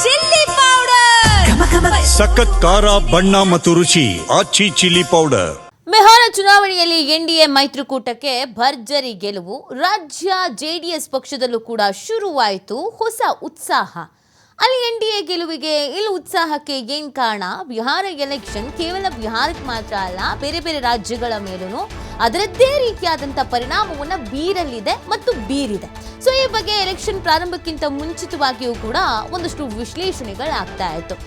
Chilli powder, ಸಖತ್ ಖಾರ ಬಣ್ಣ ಮತ್ತು ರುಚಿ ಆಚಿ ಚಿಲ್ಲಿ ಪೌಡರ್. ಬಿಹಾರ ಚುನಾವಣೆಯಲ್ಲಿ ಎನ್ಡಿಎ ಮೈತ್ರಿಕೂಟಕ್ಕೆ ಭರ್ಜರಿ ಗೆಲುವು. ರಾಜ್ಯ ಜೆಡಿಎಸ್ ಪಕ್ಷದಲ್ಲೂ ಕೂಡ ಶುರುವಾಯಿತು ಹೊಸ ಉತ್ಸಾಹ. ಅಲ್ಲಿ ಎನ್ಡಿಎ ಗೆಲುವಿಗೆ ಇಲ್ಲಿ ಉತ್ಸಾಹಕ್ಕೆ ಏನ್ ಕಾರಣ? ಬಿಹಾರ ಎಲೆಕ್ಷನ್ ಕೇವಲ ಬಿಹಾರಕ್ಕೆ ಮಾತ್ರ ಅಲ್ಲ, ಬೇರೆ ಬೇರೆ ರಾಜ್ಯಗಳ ಮೇಲೂ ಅದರದ್ದೇ ರೀತಿಯಾದಂಥ ಪರಿಣಾಮವನ್ನು ಬೀರಲಿದೆ ಮತ್ತು ಬೀರಿದೆ. ಸೊ ಈ ಬಗ್ಗೆ ಎಲೆಕ್ಷನ್ ಪ್ರಾರಂಭಕ್ಕಿಂತ ಮುಂಚಿತವಾಗಿಯೂ ಕೂಡ ಒಂದಷ್ಟು ವಿಶ್ಲೇಷಣೆಗಳಾಗ್ತಾ ಇತ್ತು.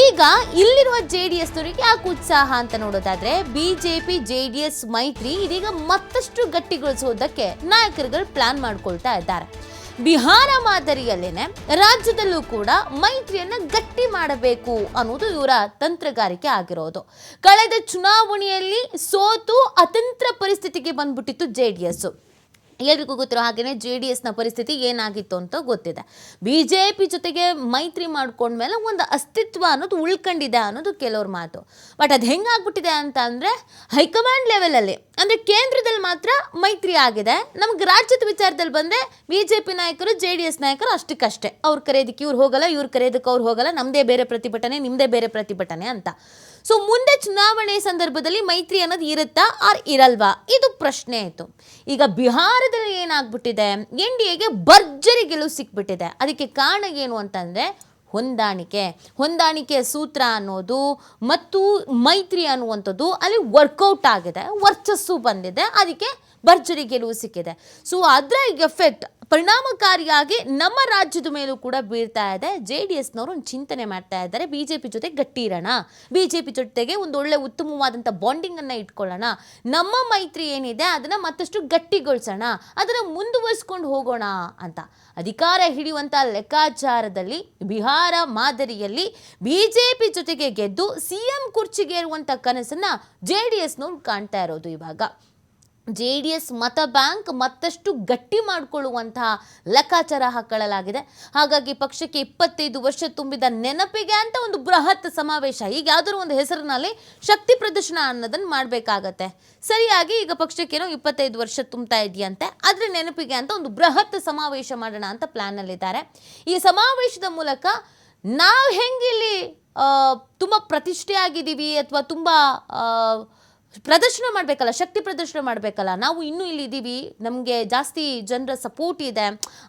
ಈಗ ಇಲ್ಲಿರುವ ಜೆಡಿಎಸ್ನವರಿಗೆ ಯಾಕೆ ಉತ್ಸಾಹ ಅಂತ ನೋಡೋದಾದ್ರೆ, ಬಿಜೆಪಿ ಜೆಡಿಎಸ್ ಮೈತ್ರಿ ಇದೀಗ ಮತ್ತಷ್ಟು ಗಟ್ಟಿಗೊಳಿಸೋದಕ್ಕೆ ನಾಯಕರುಗಳು ಪ್ಲಾನ್ ಮಾಡ್ಕೊಳ್ತಾ ಇದ್ದಾರೆ. ಬಿಹಾರ ಮಾದರಿಯಲ್ಲೇನೆ ರಾಜ್ಯದಲ್ಲೂ ಕೂಡ ಮೈತ್ರಿಯನ್ನ ಗಟ್ಟಿ ಮಾಡಬೇಕು ಅನ್ನೋದು ಇವರ ತಂತ್ರಗಾರಿಕೆ ಆಗಿರೋದು. ಕಳೆದ ಚುನಾವಣೆಯಲ್ಲಿ ಸೋತು ಅತಂತ್ರ ಪರಿಸ್ಥಿತಿಗೆ ಬಂದ್ಬಿಟ್ಟಿತ್ತು ಜೆಡಿಎಸ್. ಎಲ್ರಿಗೂ ಗೊತ್ತಿರೋ ಹಾಗೆಯೇ ಜೆಡಿಎಸ್ನ ಪರಿಸ್ಥಿತಿ ಏನಾಗಿತ್ತು ಅಂತ ಗೊತ್ತಿದೆ. ಬಿಜೆಪಿ ಜೊತೆಗೆ ಮೈತ್ರಿ ಮಾಡ್ಕೊಂಡ್ಮೇಲೆ ಒಂದು ಅಸ್ತಿತ್ವ ಅನ್ನೋದು ಉಳ್ಕೊಂಡಿದೆ ಅನ್ನೋದು ಕೆಲವ್ರ ಮಾತು. ಬಟ್ ಅದು ಹೆಂಗಾಗ್ಬಿಟ್ಟಿದೆ ಅಂತ ಅಂದರೆ, ಹೈಕಮಾಂಡ್ ಲೆವೆಲಲ್ಲಿ ಅಂದರೆ ಕೇಂದ್ರದಲ್ಲಿ ಮಾತ್ರ ಮೈತ್ರಿ ಆಗಿದೆ. ನಮ್ಗೆ ರಾಜ್ಯದ ವಿಚಾರದಲ್ಲಿ ಬಂದರೆ ಬಿಜೆಪಿ ನಾಯಕರು ಜೆಡಿಎಸ್ ನಾಯಕರು ಅಷ್ಟಕ್ಕಷ್ಟೇ. ಅವ್ರು ಕರೆಯೋದಕ್ಕೆ ಇವ್ರು ಹೋಗಲ್ಲ, ಇವ್ರು ಕರೆಯೋದಕ್ಕೆ ಅವ್ರು ಹೋಗಲ್ಲ, ನಮ್ಮದೇ ಬೇರೆ ಪ್ರತಿಭಟನೆ, ನಿಮ್ಮದೇ ಬೇರೆ ಪ್ರತಿಭಟನೆ ಅಂತ. ಸೊ ಮುಂದೆ ಚುನಾವಣೆ ಸಂದರ್ಭದಲ್ಲಿ ಮೈತ್ರಿ ಅನ್ನೋದು ಇರುತ್ತಾ ಆರ್ ಇರಲ್ವಾ, ಇದು ಪ್ರಶ್ನೆ ಆಯಿತು. ಈಗ ಬಿಹಾರದಲ್ಲಿ ಏನಾಗ್ಬಿಟ್ಟಿದೆ, ಎನ್ಡಿಎಗೆ ಭರ್ಜರಿ ಗೆಲುವು ಸಿಕ್ಬಿಟ್ಟಿದೆ. ಅದಕ್ಕೆ ಕಾರಣ ಏನು ಅಂತಂದರೆ ಹೊಂದಾಣಿಕೆ ಸೂತ್ರ ಅನ್ನೋದು ಮತ್ತು ಮೈತ್ರಿ ಅನ್ನುವಂಥದ್ದು ಅಲ್ಲಿ ವರ್ಕೌಟ್ ಆಗಿದೆ, ವರ್ಚಸ್ಸು ಬಂದಿದೆ, ಅದಕ್ಕೆ ಭರ್ಜರಿ ಗೆಲುವು ಸಿಕ್ಕಿದೆ. ಸೊ ಅದರ ಎಫೆಕ್ಟ್ ಪರಿಣಾಮಕಾರಿಯಾಗಿ ನಮ್ಮ ರಾಜ್ಯದ ಮೇಲೂ ಕೂಡ ಬೀಳ್ತಾ ಇದೆ. ಜೆಡಿಎಸ್ನವರು ಒಂದು ಚಿಂತನೆ ಮಾಡ್ತಾ ಇದ್ದಾರೆ, ಬಿಜೆಪಿ ಜೊತೆ ಗಟ್ಟಿ ಇರೋಣ, ಬಿಜೆಪಿ ಜೊತೆಗೆ ಒಂದು ಒಳ್ಳೆ ಉತ್ತಮವಾದಂಥ ಬಾಂಡಿಂಗನ್ನು ಇಟ್ಕೊಳ್ಳೋಣ, ನಮ್ಮ ಮೈತ್ರಿ ಏನಿದೆ ಅದನ್ನು ಮತ್ತಷ್ಟು ಗಟ್ಟಿಗೊಳಿಸೋಣ, ಅದನ್ನು ಮುಂದುವರಿಸ್ಕೊಂಡು ಹೋಗೋಣ ಅಂತ ಅಧಿಕಾರ ಹಿಡಿಯುವಂಥ ಲೆಕ್ಕಾಚಾರದಲ್ಲಿ ಬಿಹಾರ ಮಾದರಿಯಲ್ಲಿ ಬಿಜೆಪಿ ಜೊತೆಗೆ ಗೆದ್ದು ಸಿಎಂ ಕುರ್ಚಿಗೆ ಇರುವಂಥ ಕನಸನ್ನು ಜೆಡಿಎಸ್ನವ್ರು ಕಾಣ್ತಾ ಇರೋದು. ಇವಾಗ ಜೆಡಿಎಸ್ ಮತ ಬ್ಯಾಂಕ್ ಮತ್ತಷ್ಟು ಗಟ್ಟಿ ಮಾಡಿಕೊಳ್ಳುವಂತಹ ಲೆಕ್ಕಾಚಾರ ಹಾಕೊಳ್ಳಲಾಗಿದೆ. ಹಾಗಾಗಿ ಪಕ್ಷಕ್ಕೆ 25 ವರ್ಷ ತುಂಬಿದ ನೆನಪಿಗೆ ಅಂತ ಒಂದು ಬೃಹತ್ ಸಮಾವೇಶ, ಈಗ ಯಾವುದಾದ್ರು ಒಂದು ಹೆಸರಿನಲ್ಲಿ ಶಕ್ತಿ ಪ್ರದರ್ಶನ ಅನ್ನೋದನ್ನು ಮಾಡಬೇಕಾಗತ್ತೆ. ಸರಿಯಾಗಿ ಈಗ ಪಕ್ಷಕ್ಕೇನೋ 25 ವರ್ಷ ತುಂಬ್ತಾ ಇದೆಯಂತೆ, ಅದರ ನೆನಪಿಗೆ ಅಂತ ಒಂದು ಬೃಹತ್ ಸಮಾವೇಶ ಮಾಡೋಣ ಅಂತ ಪ್ಲ್ಯಾನಲ್ಲಿದ್ದಾರೆ. ಈ ಸಮಾವೇಶದ ಮೂಲಕ ನಾವು ಹೆಂಗಿಲ್ಲಿ ತುಂಬ ಪ್ರತಿಷ್ಠೆಯಾಗಿದ್ದೀವಿ ಅಥವಾ ತುಂಬ ಪ್ರದರ್ಶನ ಮಾಡಬೇಕಲ್ಲ, ಶಕ್ತಿ ಪ್ರದರ್ಶನ ಮಾಡಬೇಕಲ್ಲ, ನಾವು ಇನ್ನೂ ಇಲ್ಲಿದ್ದೀವಿ, ನಮಗೆ ಜಾಸ್ತಿ ಜನರ ಸಪೋರ್ಟ್ ಇದೆ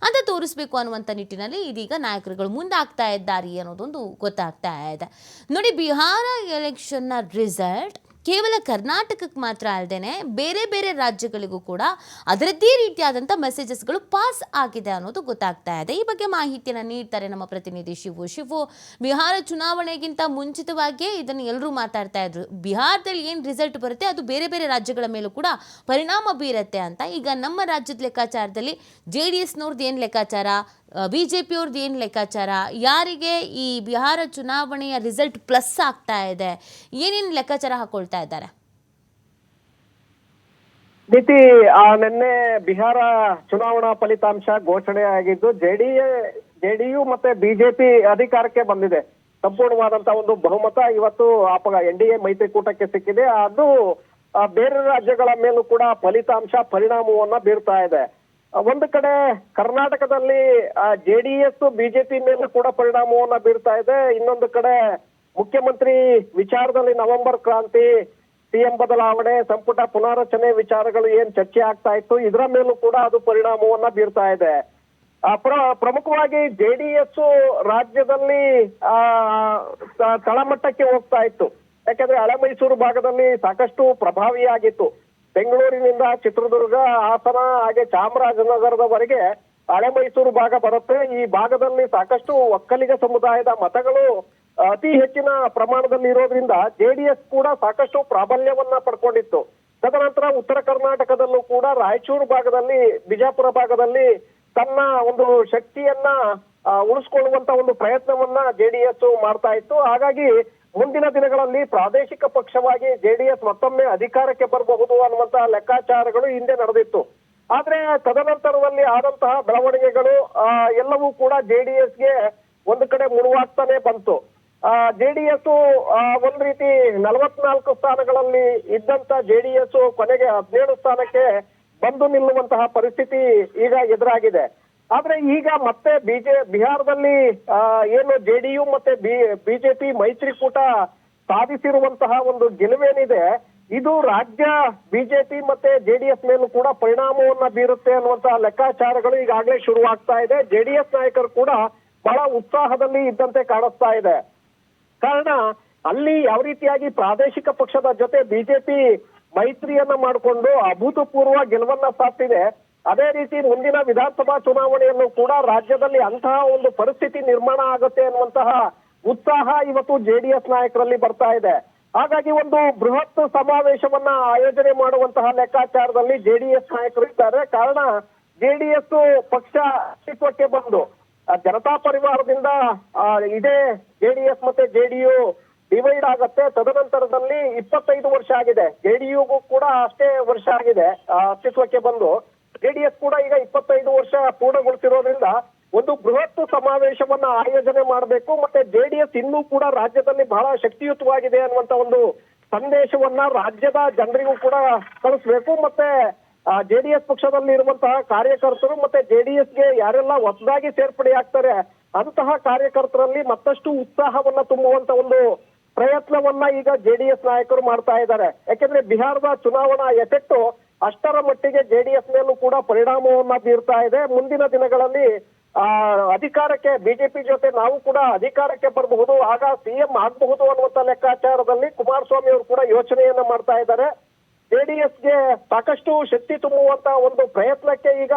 ಅಂತ ತೋರಿಸ್ಬೇಕು ಅನ್ನುವಂಥ ನಿಟ್ಟಿನಲ್ಲಿ ಇದೀಗ ನಾಯಕರುಗಳು ಮುಂದಾಗ್ತಾ ಇದ್ದಾರೆ ಅನ್ನೋದೊಂದು ಗೊತ್ತಾಗ್ತಾ ಇದೆ. ನೋಡಿ, ಬಿಹಾರ ಎಲೆಕ್ಷನ್ನ ರಿಸಲ್ಟ್ ಕೇವಲ ಕರ್ನಾಟಕಕ್ಕೆ ಮಾತ್ರ ಅಲ್ಲದೆ ಬೇರೆ ಬೇರೆ ರಾಜ್ಯಗಳಿಗೂ ಕೂಡ ಅದರದ್ದೇ ರೀತಿಯಾದಂಥ ಮೆಸೇಜಸ್ಗಳು ಪಾಸ್ ಆಗಿದೆ ಅನ್ನೋದು ಗೊತ್ತಾಗ್ತಾ ಇದೆ. ಈ ಬಗ್ಗೆ ಮಾಹಿತಿಯನ್ನು ನೀಡ್ತಾರೆ ನಮ್ಮ ಪ್ರತಿನಿಧಿ ಶಿವು. ಬಿಹಾರ ಚುನಾವಣೆಗಿಂತ ಮುಂಚಿತವಾಗಿಯೇ ಇದನ್ನು ಎಲ್ಲರೂ ಮಾತಾಡ್ತಾ ಇದ್ರು, ಬಿಹಾರದಲ್ಲಿ ಏನು ರಿಸಲ್ಟ್ ಬರುತ್ತೆ ಅದು ಬೇರೆ ಬೇರೆ ರಾಜ್ಯಗಳ ಮೇಲೂ ಕೂಡ ಪರಿಣಾಮ ಬೀರುತ್ತೆ ಅಂತ. ಈಗ ನಮ್ಮ ರಾಜ್ಯದ ಲೆಕ್ಕಾಚಾರದಲ್ಲಿ ಜೆಡಿಎಸ್ನವ್ರದ್ದು ಏನು ಲೆಕ್ಕಾಚಾರ, ಬಿಜೆಪಿ ಅವ್ರದ್ದು ಏನು ಲೆಕ್ಕಾಚಾರ, ಯಾರಿಗೆ ಈ ಬಿಹಾರ ಚುನಾವಣೆಯ ರಿಸಲ್ಟ್ ಪ್ಲಸ್ ಆಗ್ತಾ ಇದೆ, ಏನೇನು ಲೆಕ್ಕಾಚಾರ ಹಾಕೊಳ್ತಾ ಇದ್ದಾರೆ? ನೀತಿ, ನಿನ್ನೆ ಬಿಹಾರ ಚುನಾವಣಾ ಫಲಿತಾಂಶ ಘೋಷಣೆ ಆಗಿದ್ದು, ಜೆಡಿಯು ಮತ್ತೆ ಬಿಜೆಪಿ ಅಧಿಕಾರಕ್ಕೆ ಬಂದಿದೆ. ಸಂಪೂರ್ಣವಾದಂತಹ ಒಂದು ಬಹುಮತ ಇವತ್ತು ಎನ್ಡಿಎ ಮೈತ್ರಿಕೂಟಕ್ಕೆ ಸಿಕ್ಕಿದೆ. ಅದು ಬೇರೆ ರಾಜ್ಯಗಳ ಮೇಲೂ ಕೂಡ ಪರಿಣಾಮವನ್ನ ಬೀರ್ತಾ ಇದೆ. ಒಂದು ಕಡೆ ಕರ್ನಾಟಕದಲ್ಲಿ ಜೆಡಿಎಸ್ ಬಿಜೆಪಿ ಮೇಲೂ ಕೂಡ ಪರಿಣಾಮವನ್ನ ಬೀರ್ತಾ ಇದೆ. ಇನ್ನೊಂದು ಕಡೆ ಮುಖ್ಯಮಂತ್ರಿ ವಿಚಾರದಲ್ಲಿ ನವೆಂಬರ್ ಕ್ರಾಂತಿ, ಸಿಎಂ ಬದಲಾವಣೆ, ಸಂಪುಟ ಪುನಾರಚನೆ ವಿಚಾರಗಳು ಏನ್ ಚರ್ಚೆ ಆಗ್ತಾ ಇತ್ತು, ಇದರ ಮೇಲೂ ಕೂಡ ಅದು ಪರಿಣಾಮವನ್ನ ಬೀರ್ತಾ ಇದೆ. ಪ್ರಮುಖವಾಗಿ ಜೆಡಿಎಸ್ ರಾಜ್ಯದಲ್ಲಿ ತಳಮಟ್ಟಕ್ಕೆ ಹೋಗ್ತಾ ಇತ್ತು. ಯಾಕಂದ್ರೆ ಹಳೆ ಮೈಸೂರು ಭಾಗದಲ್ಲಿ ಸಾಕಷ್ಟು ಪ್ರಭಾವಿಯಾಗಿತ್ತು. ಬೆಂಗಳೂರಿನಿಂದ ಚಿತ್ರದುರ್ಗ, ಹಾಸನ ಹಾಗೆ ಚಾಮರಾಜನಗರದವರೆಗೆ ಹಳೆ ಮೈಸೂರು ಭಾಗ ಬರುತ್ತೆ. ಈ ಭಾಗದಲ್ಲಿ ಸಾಕಷ್ಟು ಒಕ್ಕಲಿಗ ಸಮುದಾಯದ ಮತಗಳು ಅತಿ ಹೆಚ್ಚಿನ ಪ್ರಮಾಣದಲ್ಲಿ ಇರೋದ್ರಿಂದ ಜೆಡಿಎಸ್ ಕೂಡ ಸಾಕಷ್ಟು ಪ್ರಾಬಲ್ಯವನ್ನ ಪಡ್ಕೊಂಡಿತ್ತು. ತದನಂತರ ಉತ್ತರ ಕರ್ನಾಟಕದಲ್ಲೂ ಕೂಡ ರಾಯಚೂರು ಭಾಗದಲ್ಲಿ, ಬಿಜಾಪುರ ಭಾಗದಲ್ಲಿ ತನ್ನ ಒಂದು ಶಕ್ತಿಯನ್ನ ಉಳಿಸ್ಕೊಳ್ಳುವಂತ ಒಂದು ಪ್ರಯತ್ನವನ್ನ ಜೆಡಿಎಸ್ ಮಾಡ್ತಾ ಇತ್ತು. ಹಾಗಾಗಿ ಮುಂದಿನ ದಿನಗಳಲ್ಲಿ ಪ್ರಾದೇಶಿಕ ಪಕ್ಷವಾಗಿ ಜೆಡಿಎಸ್ ಮತ್ತೊಮ್ಮೆ ಅಧಿಕಾರಕ್ಕೆ ಬರಬಹುದು ಅನ್ನುವಂತ ಲೆಕ್ಕಾಚಾರಗಳು ಹಿಂದೆ ನಡೆದಿತ್ತು. ಆದ್ರೆ ತದನಂತರದಲ್ಲಿ ಆದಂತಹ ಬೆಳವಣಿಗೆಗಳು ಎಲ್ಲವೂ ಕೂಡ ಜೆಡಿಎಸ್ಗೆ ಒಂದು ಕಡೆ ಮುಳುವಾಗ್ತಾನೆ ಬಂತು. ಜೆಡಿಎಸ್ ಒಂದ್ ರೀತಿ 44 ಸ್ಥಾನಗಳಲ್ಲಿ ಇದ್ದಂತ ಜೆಡಿಎಸ್ ಕೊನೆಗೆ 17 ಸ್ಥಾನಕ್ಕೆ ಬಂದು ನಿಲ್ಲುವಂತಹ ಪರಿಸ್ಥಿತಿ ಈಗ ಎದುರಾಗಿದೆ. ಆದ್ರೆ ಈಗ ಮತ್ತೆ ಬಿಹಾರದಲ್ಲಿ ಏನು ಜೆಡಿಯು ಮತ್ತೆ ಬಿಜೆಪಿ ಮೈತ್ರಿಕೂಟ ಸಾಧಿಸಿರುವಂತಹ ಒಂದು ಗೆಲುವೇನಿದೆ ಇದು ರಾಜ್ಯ ಬಿಜೆಪಿ ಮತ್ತೆ ಜೆಡಿಎಸ್ ಮೇಲೂ ಕೂಡ ಪರಿಣಾಮವನ್ನ ಬೀರುತ್ತೆ ಅನ್ನುವಂತಹ ಲೆಕ್ಕಾಚಾರಗಳು ಈಗಾಗಲೇ ಶುರುವಾಗ್ತಾ ಇದೆ. ಜೆಡಿಎಸ್ ನಾಯಕರು ಕೂಡ ಬಹಳ ಉತ್ಸಾಹದಲ್ಲಿ ಇದ್ದಂತೆ ಕಾಣಿಸ್ತಾ ಇದೆ. ಕಾರಣ ಅಲ್ಲಿ ಯಾವ ರೀತಿಯಾಗಿ ಪ್ರಾದೇಶಿಕ ಪಕ್ಷದ ಜೊತೆ ಬಿಜೆಪಿ ಮೈತ್ರಿಯನ್ನ ಮಾಡಿಕೊಂಡು ಅಭೂತಪೂರ್ವ ಗೆಲುವನ್ನ ಸಾಧಿಸಿದೆ, ಅದೇ ರೀತಿ ಮುಂದಿನ ವಿಧಾನಸಭಾ ಚುನಾವಣೆಯನ್ನು ಕೂಡ ರಾಜ್ಯದಲ್ಲಿ ಅಂತಹ ಒಂದು ಪರಿಸ್ಥಿತಿ ನಿರ್ಮಾಣ ಆಗುತ್ತೆ ಅನ್ನುವಂತಹ ಉತ್ಸಾಹ ಇವತ್ತು ಜೆಡಿಎಸ್ ನಾಯಕರಲ್ಲಿ ಬರ್ತಾ ಇದೆ. ಹಾಗಾಗಿ ಒಂದು ಬೃಹತ್ ಸಮಾವೇಶವನ್ನ ಆಯೋಜನೆ ಮಾಡುವಂತಹ ಲೆಕ್ಕಾಚಾರದಲ್ಲಿ ಜೆಡಿಎಸ್ ನಾಯಕರು ಇದ್ದಾರೆ. ಕಾರಣ ಜೆಡಿಎಸ್ ಪಕ್ಷ ಅಸ್ತಿತ್ವಕ್ಕೆ ಬಂದು ಜನತಾ ಪರಿವಾರದಿಂದ ಇದೇ ಜೆಡಿಎಸ್ ಮತ್ತೆ ಜೆಡಿಯು ಡಿವೈಡ್ ಆಗತ್ತೆ. ತದನಂತರದಲ್ಲಿ 25 ವರ್ಷ ಆಗಿದೆ, ಜೆಡಿಯುಗೂ ಕೂಡ ಅಷ್ಟೇ ವರ್ಷ ಆಗಿದೆ ಅಸ್ತಿತ್ವಕ್ಕೆ ಬಂದು. ಜೆಡಿಎಸ್ ಕೂಡ ಈಗ 25 ವರ್ಷ ಪೂರ್ಣಗೊಳಿಸಿರೋದ್ರಿಂದ ಒಂದು ಬೃಹತ್ ಸಮಾವೇಶವನ್ನ ಆಯೋಜನೆ ಮಾಡಬೇಕು. ಮತ್ತೆ ಜೆಡಿಎಸ್ ಇನ್ನೂ ಕೂಡ ರಾಜ್ಯದಲ್ಲಿ ಬಹಳ ಶಕ್ತಿಯುತವಾಗಿದೆ ಅನ್ನುವಂತ ಒಂದು ಸಂದೇಶವನ್ನ ರಾಜ್ಯದ ಜನರಿಗೂ ಕೂಡ ಕಳಿಸ್ಬೇಕು. ಮತ್ತೆ ಜೆಡಿಎಸ್ ಪಕ್ಷದಲ್ಲಿ ಇರುವಂತಹ ಕಾರ್ಯಕರ್ತರು ಮತ್ತೆ ಜೆಡಿಎಸ್ಗೆ ಯಾರೆಲ್ಲ ಹೊಸದಾಗಿ ಸೇರ್ಪಡೆ ಆಗ್ತಾರೆ ಅಂತಹ ಕಾರ್ಯಕರ್ತರಲ್ಲಿ ಮತ್ತಷ್ಟು ಉತ್ಸಾಹವನ್ನ ತುಂಬುವಂತ ಒಂದು ಪ್ರಯತ್ನವನ್ನ ಈಗ ಜೆಡಿಎಸ್ ನಾಯಕರು ಮಾಡ್ತಾ ಇದ್ದಾರೆ. ಯಾಕೆಂದ್ರೆ ಬಿಹಾರದ ಚುನಾವಣಾ ಎಫೆಕ್ಟ್ ಅಷ್ಟರ ಮಟ್ಟಿಗೆ ಜೆಡಿಎಸ್ ಮೇಲೂ ಕೂಡ ಪರಿಣಾಮವನ್ನ ಬೀರ್ತಾ ಇದೆ. ಮುಂದಿನ ದಿನಗಳಲ್ಲಿ ಅಧಿಕಾರಕ್ಕೆ ಬಿಜೆಪಿ ಜೊತೆ ನಾವು ಕೂಡ ಅಧಿಕಾರಕ್ಕೆ ಬರಬಹುದು, ಆಗ ಸಿಎಂ ಆಗಬಹುದು ಅನ್ನುವಂತ ಲೆಕ್ಕಾಚಾರದಲ್ಲಿ ಕುಮಾರಸ್ವಾಮಿ ಅವರು ಕೂಡ ಯೋಚನೆಯನ್ನ ಮಾಡ್ತಾ ಇದ್ದಾರೆ. ಜೆಡಿಎಸ್ಗೆ ಸಾಕಷ್ಟು ಶಕ್ತಿ ತುಂಬುವಂತ ಒಂದು ಪ್ರಯತ್ನಕ್ಕೆ ಈಗ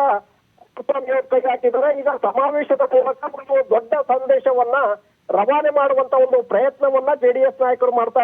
ಕುಮಾರಸ್ವಾಮಿ ಅವರು ಕೈ ಹಾಕಿದ್ದಾರೆ. ಈಗ ಸಮಾವೇಶದ ಮೂಲಕ ಒಂದು ದೊಡ್ಡ ಸಂದೇಶವನ್ನ ರವಾನೆ ಮಾಡುವಂತ ಒಂದು ಪ್ರಯತ್ನವನ್ನ ಜೆಡಿಎಸ್ ನಾಯಕರು ಮಾಡ್ತಾ ಇದ್ದಾರೆ.